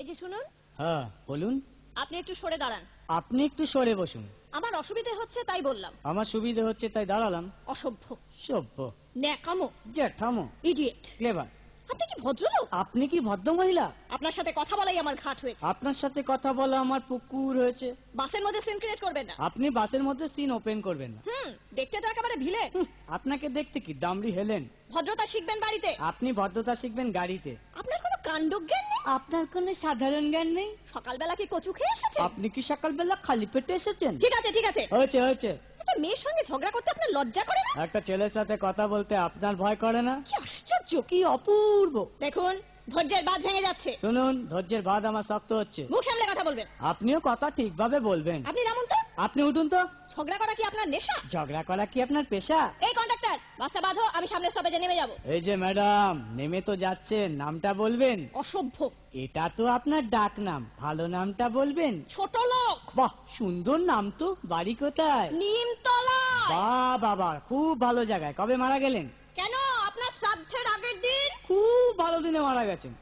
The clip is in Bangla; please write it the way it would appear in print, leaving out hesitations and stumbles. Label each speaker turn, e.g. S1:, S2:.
S1: এই যে শুনুন।
S2: হ্যাঁ বলুন।
S1: আপনি একটু সরে দাঁড়ান।
S2: আপনি একটু সরে বসুন।
S1: আমার অসুবিধা হচ্ছে তাই বললাম।
S2: আমার সুবিধা হচ্ছে তাই দাঁড়ালাম।
S1: অসভ্য,
S2: সভ্য,
S1: ন্যাকামো,
S2: জ্যাঠামো,
S1: ইডিয়েট।
S2: ক্লেভার।
S1: আপনি কি ভদ্রলোক?
S2: আপনি কি ভদ্র মহিলা?
S1: আপনার সাথে কথা বলাই আমার ঘাট হয়েছে।
S2: আপনার সাথে কথা বলা আমার পুকুর হয়েছে।
S1: বাসের মধ্যে সিন ক্রিয়েট করবেন না।
S2: আপনি বাসের মধ্যে সিন ওপেন করবেন না।
S1: দেখতে তো একেবারে ভিলে।
S2: আপনাকে দেখতে কি দামড়ি হেলেন?
S1: ভদ্রতা শিখবেন বাড়িতে।
S2: আপনি ভদ্রতা শিখবেন গাড়িতে।
S1: আপনার কোনো কাণ্ডজ্ঞান নেই।
S2: আপনার কোনো সাধারণ জ্ঞান নেই।
S1: সকালবেলা কি কচু খেয়ে এসেছেন?
S2: আপনি কি সকালবেলা খালি পেটে এসেছেন?
S1: ঠিক আছে ঠিক আছে,
S2: হয়েছে হয়েছে।
S1: একটা মেয়ের সঙ্গে ঝগড়া করতে আপনার লজ্জা করে না?
S2: একটা ছেলের সাথে কথা বলতে আপনার ভয় করে না?
S1: কি আশ্চর্য,
S2: কি অপূর্ব।
S1: দেখুন ধৈর্যের বাঁধ ভেঙে যাচ্ছে।
S2: শুনুন, ধৈর্যের বাঁধ আমার শক্ত হচ্ছে।
S1: মুখ সামলে কথা বলবেন।
S2: আপনিও কথা ঠিকভাবে বলবেন।
S1: আপনি নামুন তো।
S2: আপনি উঠুন তো।
S1: ঝগড়া করা কি আপনার নেশা?
S2: ঝগড়া করা কি আপনার পেশা?
S1: এই কন্ডাক্টর, বাসটা বাঁধো, আমি সামনে স্টপেজে নেমে যাব।
S2: এই যে ম্যাডাম, নেমে তো যাচ্ছেন, নামটা বলবেন।
S1: অসভ্য।
S2: এটা তো আপনার ডাক নাম, ভালো নামটা বলবেন।
S1: ছোট লোক।
S2: বাহ, সুন্দর নাম তো। বাড়ি কোথায়?
S1: নিমতলা।
S2: বাহ বাবা, খুব ভালো জায়গায়। কবে মারা গেলেন?
S1: কেন, আপনার শ্রাদ্ধের আগের দিন।
S2: খুব ভালো দিনে মারা গেছেন।